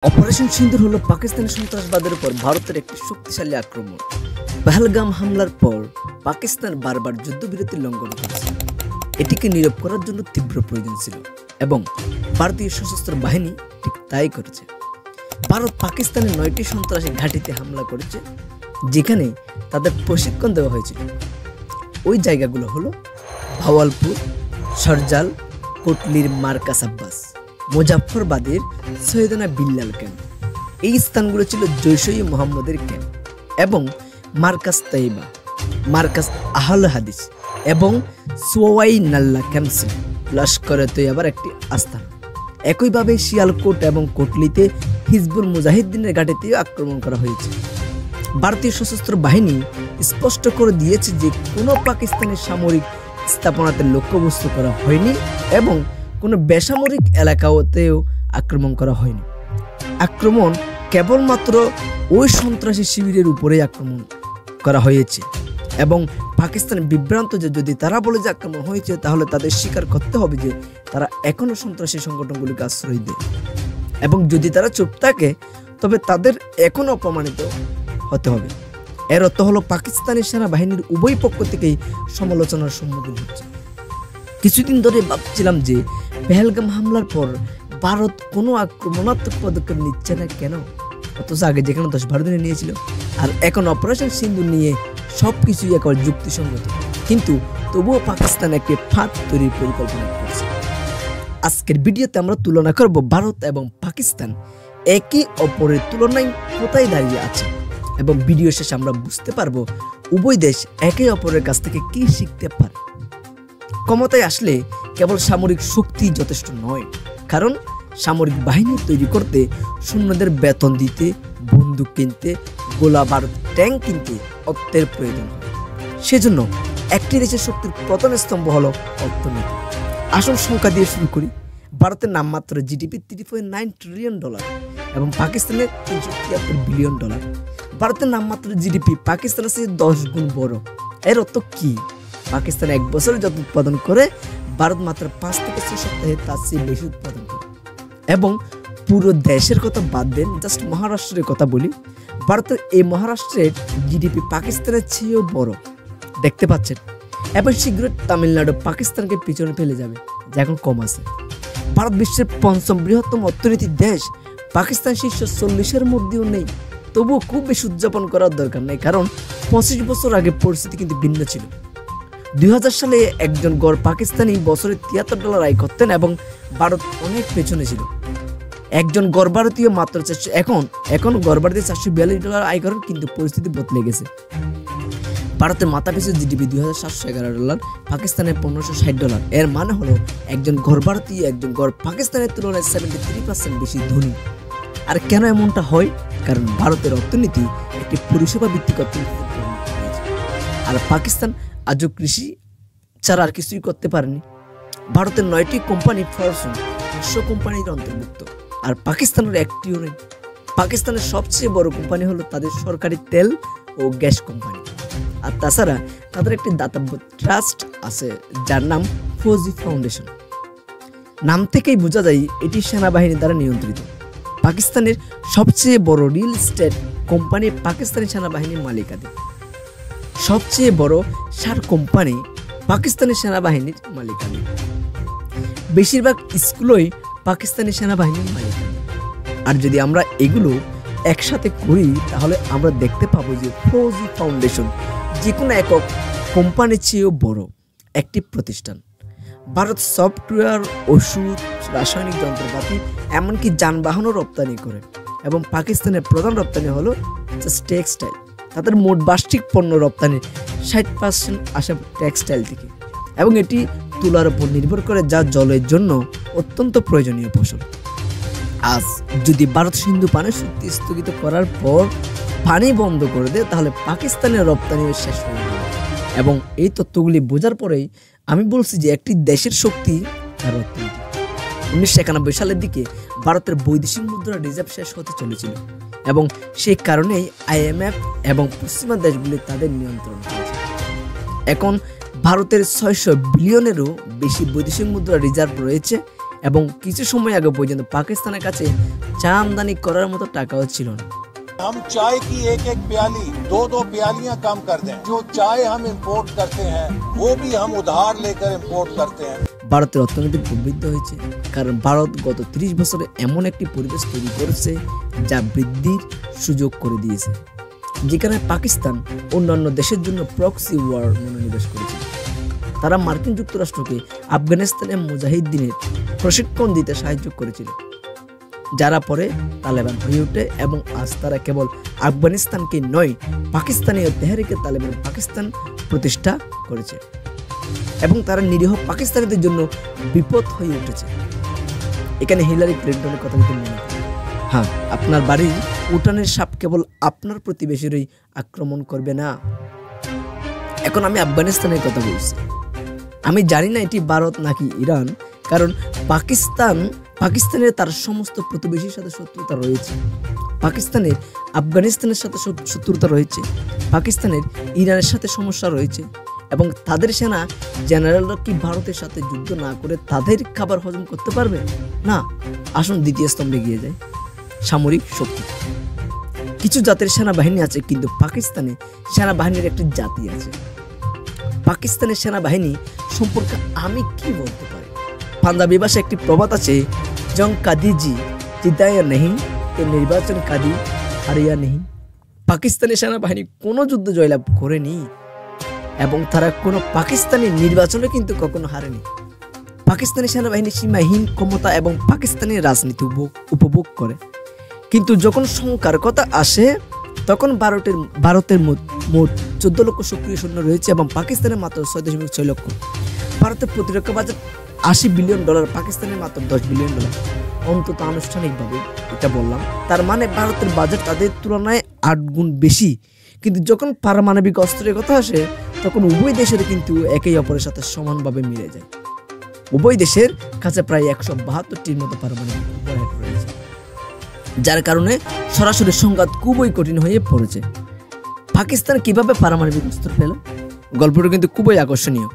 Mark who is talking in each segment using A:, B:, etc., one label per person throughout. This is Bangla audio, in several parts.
A: অপারেশন সিন্দুর হলো পাকিস্তানি সন্ত্রাসবাদের উপর ভারতের একটি শক্তিশালী আক্রমণ। পহেলগাম হামলার পর পাকিস্তান বারবার যুদ্ধবিরতি লঙ্ঘন করেছে। এটিকে নীরব করার জন্য তীব্র প্রয়োজন ছিল এবং ভারতীয় সশস্ত্র বাহিনী ঠিক তাই করেছে। ভারত পাকিস্তানের 9টি সন্ত্রাসী ঘাঁটিতে হামলা করেছে, যেখানে তাদের প্রশিক্ষণ দেওয়া হয়েছিল। ওই জায়গাগুলো হলো ভাওয়ালপুর, সরজাল, কোটলির মার্কাস আব্বাস, মুজাফফরবাদের সৈয়দনা বিল্লাল ক্যাম্প। এই স্থানগুলো ছিল জৈশ-ই মোহাম্মদের ক্যাম্প এবং মার্কাস তৈবা, মার্কাস আহল হাদিস এবং সোয়াই নাল্লা ক্যাম্প ছিল লস্করে তৈয়বার একটি আস্থান। একইভাবে শিয়ালকোট এবং কোটলিতে হিজবুল মুজাহিদ্দিনের ঘাঁটিতেও আক্রমণ করা হয়েছে। ভারতীয় সশস্ত্র বাহিনী স্পষ্ট করে দিয়েছে যে কোনো পাকিস্তানি সামরিক স্থাপনাতে লক্ষ্যবস্তু করা হয়নি এবং কোনো বেসামরিক এলাকাতেও আক্রমণ করা হয়নি। আক্রমণ কেবলমাত্র ওই সন্ত্রাসী শিবিরের উপরেই আক্রমণ করা হয়েছে এবং পাকিস্তান বিভ্রান্ত যে যদি তারা বলে যে আক্রমণ হয়েছে, তাহলে তাদের স্বীকার করতে হবে যে তারা এখনও সন্ত্রাসী সংগঠনগুলিকে আশ্রয় দেয় এবং যদি তারা চুপ থাকে তবে তাদের এখনও অপমানিত হতে হবে। এর অর্থ হলো পাকিস্তানি সেনাবাহিনীর উভয় পক্ষ থেকেই সমালোচনার সম্মুখীন হচ্ছে। কিছুদিন ধরে ভাবছিলাম যে পহেলগাম হামলার পর ভারত কোনো আক্রমণাত্মক পদক্ষেপ নিচ্ছে না কেন, অথচ আগে যেখানে 10-12 দিনে নিয়েছিল, আর এখন অপারেশন সিন্দুর নিয়ে সবকিছুই একবার যুক্তিসঙ্গত, কিন্তু তবুও পাকিস্তান একটি ফাঁদ তৈরির পরিকল্পনা করছে। আজকের ভিডিওতে আমরা তুলনা করব ভারত এবং পাকিস্তান একে অপরের তুলনায় কোথায় দাঁড়িয়ে আছে এবং ভিডিও শেষে আমরা বুঝতে পারবো উভয় দেশ একে অপরের কাছ থেকে কি শিখতে পারে। ক্ষমতায় আসলে কেবল সামরিক শক্তি যথেষ্ট নয়, কারণ সামরিক বাহিনী তৈরি করতে সৈন্যদের বেতন দিতে, বন্দুক কিনতে, গোলা বারুদ, ট্যাঙ্ক কিনতে অর্থের প্রয়োজন হয়। সেজন্য একটি দেশের শক্তির প্রথম স্তম্ভ হলো অর্থনীতি। আসল সংখ্যা দিয়ে শুরু করি। ভারতের নামমাত্র জিডিপি $3.9 ট্রিলিয়ন এবং পাকিস্তানের $373 বিলিয়ন। ভারতের নামমাত্র জিডিপি পাকিস্তানের চেয়ে 10 গুণ বড়। এর অর্থ কি? পাকিস্তান এক বছরে যত উৎপাদন করে, ভারত মাত্র 5 থেকে 6 সপ্তাহে তার চেয়ে বেশি উৎপাদন করে। এবং পুরো দেশের কথা বাদ দেন, জাস্ট মহারাষ্ট্রের কথা বলি। ভারতের এই মহারাষ্ট্রের জিডিপি পাকিস্তানের চেয়েও বড়, দেখতে পাচ্ছেন। এবং শীঘ্রই তামিলনাড়ু পাকিস্তানকে পিছনে ফেলে যাবে, যা এখন কম আছে। ভারত বিশ্বের 5ম বৃহত্তম অর্থনীতির দেশ। পাকিস্তান শীর্ষ 40-এর মধ্যেও নেই, তবুও খুব বেশি উদযাপন করার দরকার নেই, কারণ 25 বছর আগে পরিস্থিতি কিন্তু ভিন্ন ছিল। 2000 সালে একজন গড় পাকিস্তানি বছরে $73 আয় করতেন এবং ভারত অনেক পেছনে ছিল। একজন গড় ভারতীয় মাত্র এখন গড় ভারতীয় $442 আয় করেন, কিন্তু পরিস্থিতি বদলে গেছে। ভারতের মাথা পিছু জিডিপি $2711, পাকিস্তানের $1560। এর মানে হলো একজন গড় ভারতীয় একজন গড় পাকিস্তানের তুলনায় 73% বেশি ধনী। আর কেন এমনটা হয়? কারণ ভারতের অর্থনীতি একটি পরিষেবা ভিত্তিক অর্থনীতিতে পরিণত হয়েছে, আর পাকিস্তান আজও কৃষি ছাড়া আর কিছুই করতে পারেনি। ভারতের 9টি কোম্পানি ফরচুন 500 কোম্পানির অন্তর্ভুক্ত, আর পাকিস্তানের একটিও নেই। পাকিস্তানের সবচেয়ে বড় কোম্পানি হলো তাদের সরকারি তেল ও গ্যাস কোম্পানি, আর তাছাড়া তাদের একটি দাতব্য ট্রাস্ট আছে যার নাম ফৌজি ফাউন্ডেশন। নাম থেকেই বোঝা যায় এটি সেনাবাহিনী দ্বারা নিয়ন্ত্রিত। পাকিস্তানের সবচেয়ে বড় রিয়েল এস্টেট কোম্পানি পাকিস্তানি সেনাবাহিনীর মালিকানাধীন। সবচেয়ে বড় সার কোম্পানি পাকিস্তানি সেনাবাহিনীর মালিকানাধীন। বেশিরভাগ স্কুলই পাকিস্তানি সেনাবাহিনীর মালিকানাধীন। আর যদি আমরা এগুলো একসাথে করি, তাহলে আমরা দেখতে পাবো যে ফৌজি ফাউন্ডেশন যে কোনো একক কোম্পানির চেয়েও বড় একটি প্রতিষ্ঠান। ভারত সফটওয়্যার, ওষুধ, রাসায়নিক যন্ত্রপাতি, এমনকি যানবাহনও রপ্তানি করে এবং পাকিস্তানের প্রধান রপ্তানি হলো টেক্সটাইল। তাদের মোট বার্ষিক পণ্য রপ্তানির 60% আসে টেক্সটাইল থেকে এবং এটি তুলার উপর নির্ভর করে, যা জলের জন্য অত্যন্ত প্রয়োজনীয় ফসল। আজ যদি ভারত সিন্ধু পানি চুক্তি স্থগিত করার পর পানি বন্ধ করে দেয়, তাহলে পাকিস্তানের রপ্তানি শেষ হয়ে যাবে। এবং এই তথ্যগুলি বোঝার পরেই আমি বলছি যে একটি দেশের শক্তি তার অর্থনীতি। 1991 সালের দিকে ভারতের বৈদেশিক মুদ্রা রিজার্ভ শেষ হতে চলেছিল এবং সেই কারণেই IMF এবং পশ্চিমা দেশগুলি তাদের নিয়ন্ত্রণ করেছে। এখন ভারতের 600 বিলিয়নেরও বেশি বৈদেশিক মুদ্রা রিজার্ভ রয়েছে এবং কিছু সময় আগে পর্যন্ত পাকিস্তানের কাছে চা আমদানি করার মতো টাকাও ছিল না।
B: हम चाय की एक एक प्याली दो प्यालियां कम कर दें। जो चाय हम इंपोर्ट करते हैं वो भी हम उधार लेकर इंपोर्ट करते हैं।
A: ভারতের অর্থনীতি প্রবৃদ্ধি হয়েছে কারণ ভারত গত 30 বছরে এমন একটি পরিবেশ তৈরি করেছে যা বৃদ্ধির সুযোগ করে দিয়েছে, যেখানে পাকিস্তান অন্যান্য দেশের জন্য প্রক্সি ওয়ার মনোনিবেশ করেছে। তারা মার্কিন যুক্তরাষ্ট্রকে আফগানিস্তানে মুজাহিদ্দিনের প্রশিক্ষণ দিতে সাহায্য করেছিল, যারা পরে তালেবান হয়ে ওঠে এবং আজ তারা কেবল আফগানিস্তানকে নয়, পাকিস্তানি তেহরিকে তালেবান পাকিস্তান প্রতিষ্ঠা করেছে এবং তারা নিরীহ পাকিস্তানিদের জন্য বিপদ হয়ে উঠেছে। এখানে হিলারি ক্লিনটনের কথা যদি মনে করেন, হ্যাঁ, আপনার বাড়ির উঠানের সাপ কেবল আপনার প্রতিবেশীরই আক্রমণ করবে না। এখন আমি আফগানিস্তানের কথা বলছি। আমি জানি না এটি ভারত নাকি ইরান, কারণ পাকিস্তানের তার সমস্ত প্রতিবেশীর সাথে শত্রুতা রয়েছে। পাকিস্তানের আফগানিস্তানের সাথে শত্রুতা রয়েছে, পাকিস্তানের ইরানের সাথে সমস্যা রয়েছে এবং তাদের সেনা জেনারেলরা কি ভারতের সাথে যুদ্ধ না করে তাদের খাবার হজম করতে পারবে না? আসুন দ্বিতীয় স্তম্ভে গিয়ে যায়, সামরিক শক্তি। কিছু জাতের সেনাবাহিনী আছে, কিন্তু পাকিস্তানে সেনাবাহিনীর একটি জাতি আছে। পাকিস্তানের সেনাবাহিনী সম্পর্কে আমি কি বলতে পারি? পাঞ্জাবি ভাষায় একটি প্রবাদ আছে, জং কাদি জি জিতায়া নেহি তো নির্বাচন কাদি হারিয়া নেহি। পাকিস্তানি সেনাবাহিনী কোনো যুদ্ধ জয়লাভ করেনি এবং তারা কোনো পাকিস্তানি নির্বাচনে কিন্তু কখনো হারেনি। পাকিস্তানি সেনাবাহিনী সীমাহীন ক্ষমতা এবং পাকিস্তানি রাজনীতি উপভোগ করে, কিন্তু যখন সংখ্যার কথা আসে তখন ভারতের মোট 14 লক্ষ সক্রিয় সৈন্য রয়েছে এবং পাকিস্তানের মাত্র 6.6 লক্ষ। ভারতের প্রতিরক্ষা বাজেট $80 বিলিয়ন, পাকিস্তানের মাত্র $10 বিলিয়ন, অন্তত আনুষ্ঠানিকভাবে এটা বললাম। তার মানে ভারতের বাজেট তাদের তুলনায় 8 গুণ বেশি। কিন্তু যখন পারমাণবিক অস্ত্রের কথা আসে তখন উভয় দেশের কিন্তু একে অপরের সাথে সমানভাবে মিলে যায়। উভয় দেশের কাছে প্রায় 172টির মতো পারমাণবিক ওয়ারহেড রয়েছে, যার কারণে সরাসরি সংঘাত খুবই কঠিন হয়ে পড়েছে। পাকিস্তান কিভাবে পারমাণবিক অস্ত্র পেল? গল্পটা কিন্তু খুবই আকর্ষণীয়।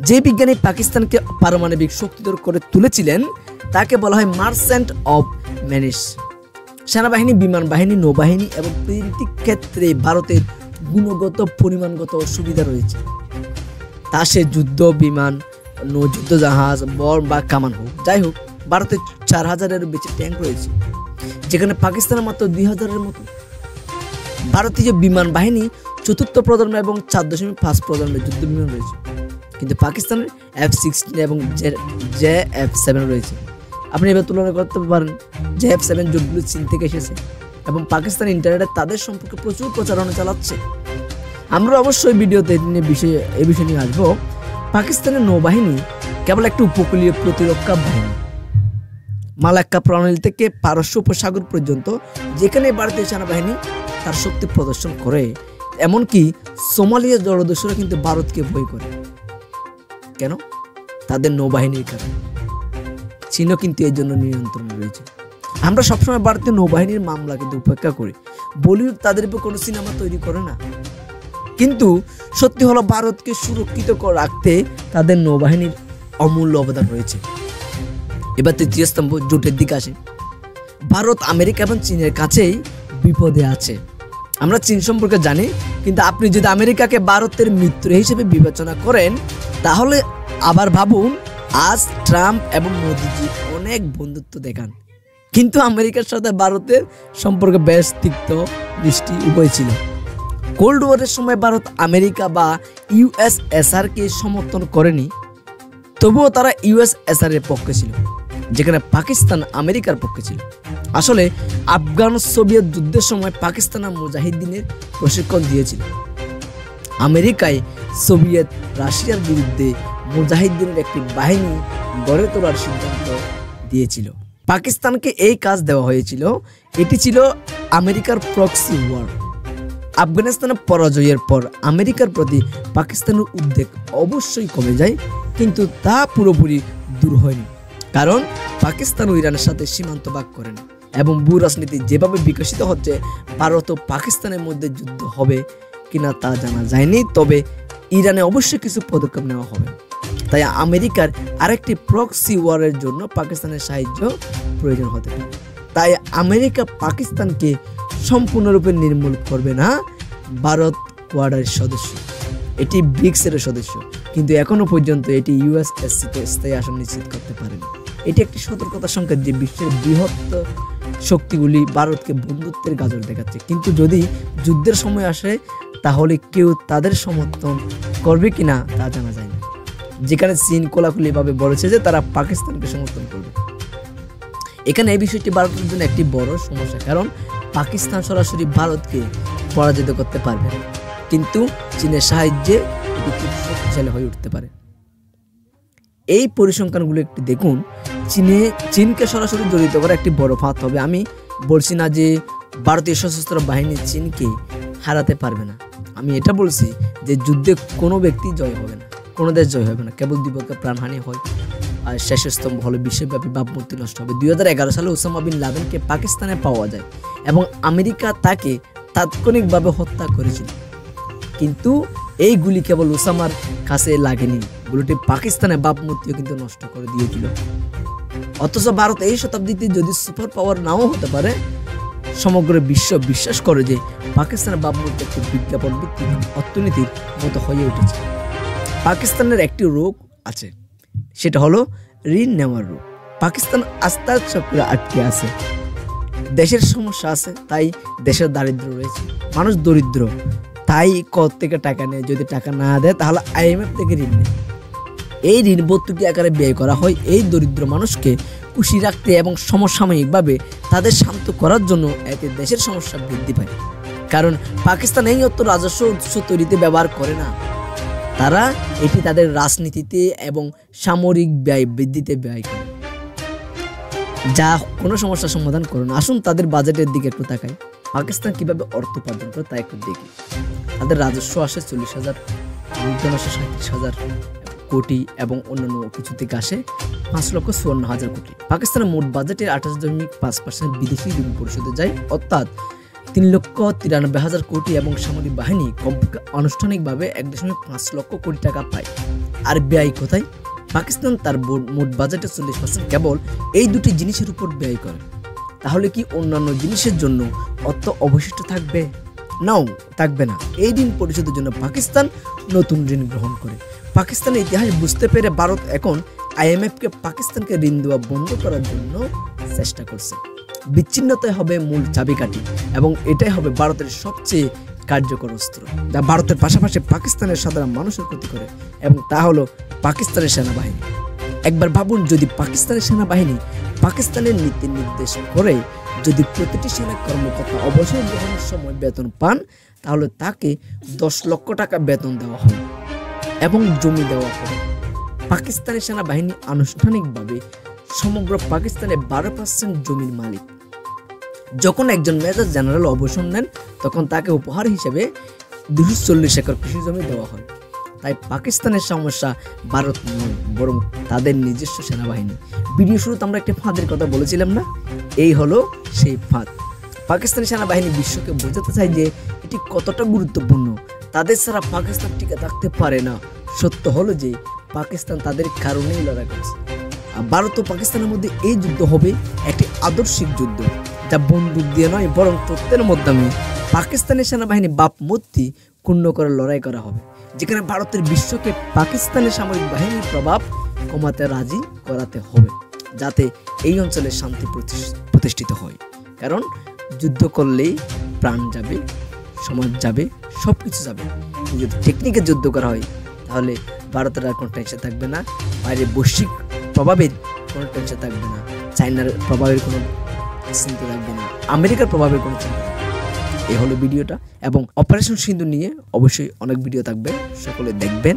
A: যে বিজ্ঞানী পাকিস্তানকে পারমাণবিক শক্তিধর করে তুলেছিলেন তাকে বলা হয় মার্চেন্ট অফ ভেনিস। সেনাবাহিনী, বিমান বাহিনী, নৌবাহিনী এবং প্রতিটি ক্ষেত্রে ভারতের গুণগত পরিমাণগত সুবিধা রয়েছে। তা সে যুদ্ধ বিমান, যুদ্ধ জাহাজ, বর বা কামান হোক, যাই হোক, ভারতের 4000-এরও বেশি ট্যাঙ্ক রয়েছে, যেখানে পাকিস্তানের মাত্র 2000-এর মতো। ভারতীয় বিমান বাহিনী 4th প্রজন্ম এবং 4.5 প্রজন্মের যুদ্ধ বিমান রয়েছে, কিন্তু পাকিস্তানের F-16 এবং JF-7 রয়েছে। আপনি এবার তুলনা করতে পারেন, JF-7 জোটগুলো চীন থেকে এসেছে এবং পাকিস্তান ইন্টারনেটে তাদের সম্পর্কে প্রচুর প্রচারণা চালাচ্ছে। আমরা অবশ্যই ভিডিওতে এই বিষয় নিয়ে আসবো। পাকিস্তানের নৌবাহিনী কেবল একটি উপকূলীয় প্রতিরক্ষা বাহিনী, মালাক্কা প্রণালী থেকে পারস্য উপসাগর পর্যন্ত, যেখানে ভারতীয় সেনাবাহিনী তার শক্তি প্রদর্শন করে। এমনকি সোমালিয়া জলদস্যুরা কিন্তু ভারতকে ভয় করে। কেন? তাদের নৌবাহিনীর কারণে। চীনও কিন্তু এর জন্য নিয়ন্ত্রণে রয়েছে। আমরা সবসময় ভারতীয় নৌবাহিনীর মামলা কিন্তু উপেক্ষা করি। বলিউড তাদের উপর কোনো সিনেমা তৈরি করে না, কিন্তু সত্যি হলো ভারতকে সুরক্ষিত রাখতে তাদের নৌবাহিনীর অমূল্য অবদান রয়েছে। এবার তৃতীয় স্তম্ভ, জোটের দিকে আসে। ভারত আমেরিকা এবং চীনের কাছেই বিপদে আছে। আমরা চীন সম্পর্কে জানি, কিন্তু আপনি যদি আমেরিকাকে ভারতের মিত্র হিসেবে বিবেচনা করেন তাহলে আবার ভাবুন, আজ ট্রাম্প এবং মোদিজি অনেক বন্ধুত্ব দেখান, কিন্তু আমেরিকার সাথে ভারতের সম্পর্ক বেশ তিক্ত মিষ্টি উভয় ছিল। কোল্ড ওয়ারের সময় ভারত আমেরিকা বা ইউএসএসআরকে সমর্থন করেনি, তবুও তারা ইউএসএসআর এর পক্ষে ছিল, যেখানে পাকিস্তান আমেরিকার পক্ষে ছিল। আসলে আফগান সোভিয়েত যুদ্ধের সময় পাকিস্তান মুজাহিদ্দিনের প্রশিক্ষণ দিয়েছিল। আমেরিকায় সোভিয়েত রাশিয়ার বিরুদ্ধে মুজাহিদ্দিনের একটি বাহিনী গড়ে তোলার সিদ্ধান্ত দিয়েছিল। পাকিস্তানকে এই কাজ দেওয়া হয়েছিল। এটি ছিল আমেরিকার প্রক্সি ওয়ার। আফগানিস্তানের পরাজয়ের পর আমেরিকার প্রতি পাকিস্তানের উদ্বেগ অবশ্যই কমে যায়, কিন্তু তা পুরোপুরি দূর হয়নি, কারণ পাকিস্তান ও ইরানের সাথে সীমান্ত ভাগ করেন এবং ভূ রাজনীতি যেভাবে বিকশিত হচ্ছে, ভারত ও পাকিস্তানের মধ্যে যুদ্ধ হবে কিনা তা জানা যায়নি, তবে ইরানে অবশ্যই কিছু পদক্ষেপ নেওয়া হবে। তাই আমেরিকার আরেকটি প্রক্সি ওয়ারের জন্য পাকিস্তানের সাহায্য প্রয়োজন হতে পারে। তাই আমেরিকা পাকিস্তানকে সম্পূর্ণরূপে নির্মূল করবে না। ভারত কোয়াডের সদস্য, এটি ব্রিক্সের সদস্য, কিন্তু এখনো পর্যন্ত এটি ইউএসএসসিতে স্থায়ী আসন নিশ্চিত করতে পারেনি। এটি একটি সতর্কতার সংকেত যে বিশ্বের বৃহৎ শক্তিগুলি ভারতকে বন্ধুত্বের গাজর দেখাচ্ছে, কিন্তু যদি যুদ্ধের সময় আসে তাহলে কেউ তাদের সমর্থন করবে কিনা তা জানা যায় না। যেখানে চীন খোলাখুলিভাবে বলেছে যে তারা পাকিস্তানকে সমর্থন করবে। এখানে এই বিষয়টি ভারতের জন্য একটি বড় সমস্যা, কারণ পাকিস্তান সরাসরি ভারতকে পরাজিত করতে পারবে না, কিন্তু চীনের সাহায্যে এটি খুব শক্তিশালী হয়ে উঠতে পারে। এই পরিসংখ্যানগুলো একটু দেখুন। চীনকে সরাসরি জড়িত করা একটি বড় ফাঁদ হবে। আমি বলছি না যে ভারতীয় সশস্ত্র বাহিনী চীনকে হারাতে পারবে না, আমি এটা বলছি যে যুদ্ধে কোনো ব্যক্তি জয় হবে না, কোনো দেশ জয় হবে না, কেবল দুপক্ষের প্রাণহানি হয়। আর শেষ স্তম্ভ হলে বিশ্বব্যাপী ভাবমূর্তি নষ্ট হবে। 2011 সালে ওসামা বিন লাদেনকে পাকিস্তানে পাওয়া যায় এবং আমেরিকা তাকে তাৎক্ষণিকভাবে হত্যা করেছিল, কিন্তু এই গুলি কেবল ওসামার কাছে লাগেনি, গুলিটি পাকিস্তানের ভাবমূর্তিও কিন্তু নষ্ট করে দিয়েছিল। অথচ ভারত এই শতাব্দীতে যদি সুপার পাওয়ার নাও হতে পারে, সমগ্র বিশ্ব বিশ্বাস করে যে পাকিস্তানের ভাবমূর্তি একটি বিজ্ঞাপন ভিত্তিক অর্থনীতির মতো হয়ে উঠেছে। পাকিস্তানের একটি রোগ আছে, সেটা হলো ঋণ নেওয়ার রোগ। পাকিস্তান আস্থার চক্রে আটকে আছে, দেশের সমস্যা আছে, তাই দেশের দারিদ্র রয়েছে, মানুষ দরিদ্র, তাই কর থেকে টাকা নেয়, যদি টাকা না দেয় তাহলে IMF থেকে ঋণ নেয়। এই ঋণ ভর্তুকি আকারে ব্যয় করা হয় এই দরিদ্র মানুষকে খুশি রাখতে এবং সমসাময়িকভাবে তাদের শান্ত করার জন্য। এতে দেশের সমস্যা বৃদ্ধি পায়, কারণ পাকিস্তান এই অর্থ রাজস্ব উৎস তৈরিতে ব্যবহার করে না, তারা এটি তাদের রাজনীতিতে এবং সামরিক ব্যয় বৃদ্ধিতে ব্যয় করে, যা কোনো সমস্যার সমাধান করে না। আসুন তাদের বাজেটের দিকে একটু তাকাই। পাকিস্তান কিভাবে অর্থ উপার্জন করে তা একটু দেখি। তাদের রাজস্ব আসে 40,000, লোকজন আসে 37,000 কোটি এবং অন্যান্য কিছু থেকে আসে 5,54,000 কোটি। পাকিস্তানের মোট বাজেটের 28.5% বিদেশি ঋণ পরিশোধে যায়, অর্থাৎ 3,93,000 কোটি, এবং সামরিক বাহিনী কমপক্ষে আনুষ্ঠানিকভাবে 1.5 লক্ষ কোটি টাকা পায়। আর ব্যয় কোথায়? পাকিস্তান তার মোট বাজেটের 40% কেবল এই দুটি জিনিসের উপর ব্যয় করে। তাহলে কি অন্যান্য জিনিসের জন্য অর্থ অবশিষ্ট থাকবে? নাও, থাকবে না। এই ঋণ পরিশোধের জন্য পাকিস্তান নতুন ঋণ গ্রহণ করে। পাকিস্তানের ইতিহাস বুঝতে পেরে ভারত এখন IMF-কে পাকিস্তানকে ঋণ দেওয়া বন্ধ করার জন্য চেষ্টা করছে। বিচ্ছিন্নতাই হবে মূল চাবিকাঠি এবং এটাই হবে ভারতের সবচেয়ে কার্যকর অস্ত্র, যা ভারতের পাশাপাশি পাকিস্তানের সাধারণ মানুষের ক্ষতি করে, এবং তা হলো পাকিস্তানের সেনাবাহিনী। একবার ভাবুন, যদি পাকিস্তানের সেনাবাহিনী পাকিস্তানের নীতি নির্দেশ করে যদি প্রতিটি সেনা কর্মকর্তা অবসর গ্রহণের সময় বেতন পান, তাহলে তাকে 10 লক্ষ টাকা বেতন দেওয়া হবে এবং জমি দেওয়া হবে। পাকিস্তানি সেনাবাহিনী আনুষ্ঠানিকভাবে সমগ্র পাকিস্তানে 12% জমির মালিক। যখন একজন মেজর জেনারেল অবসর নেন, তখন তাকে উপহার হিসেবে 240 একর কৃষি জমি দেওয়া হয়। তাই পাকিস্তানের সমস্যা ভারত নয়, বরং তাদের নিজস্ব সেনাবাহিনী। ভিডিও শুরুতে আমরা একটি ফাঁদের কথা বলেছিলাম না? এই হলো সেই ফাঁদ। পাকিস্তানি সেনাবাহিনী বিশ্বকে বোঝাতে চায় যে এটি কতটা গুরুত্বপূর্ণ। তাদের ছাড়া পাকিস্তান টিকে থাকতে পারে না। সত্য হলো যে পাকিস্তান তাদের কারণেই লড়াই করছে। আর ভারত ও পাকিস্তানের মধ্যে এই যুদ্ধ হবে একটি আদর্শিক যুদ্ধ, যা বন্দুক দিয়ে নয় বরং তত্ত্বের মাধ্যমে পাকিস্তানের সেনাবাহিনী ভাবমূর্তি ক্ষুণ্ণ করে লড়াই করা হবে, যেখানে ভারতের বিশ্বকে পাকিস্তানের সামরিক বাহিনীর প্রভাব কমাতে রাজি করাতে হবে, যাতে এই অঞ্চলে শান্তি প্রতিষ্ঠিত হয়। কারণ যুদ্ধ করলেই প্রাণ যাবে, সমাজ যাবে, সব কিছু যাবে। যদি টেকনিকে যুদ্ধ করা হয় তাহলে ভারতের আর কোনো টেনশন থাকবে না, বাইরে বৈশ্বিক প্রভাবের কোনো টেনশন থাকবে না, চায়নার প্রভাবের কোনো চিন্তা থাকবে না, আমেরিকার প্রভাবের কোনো চিন্তা থাকবে না। এই হলো ভিডিওটা, এবং অপারেশন সিন্ধু নিয়ে অবশ্যই অনেক ভিডিও থাকবে, সকলে দেখবেন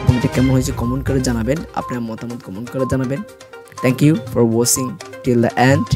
A: এবং এটা কেমন হয়েছে কমেন্ট করে জানাবেন, আপনার মতামত কমেন্ট করে জানাবেন। Thank you for watching till the and.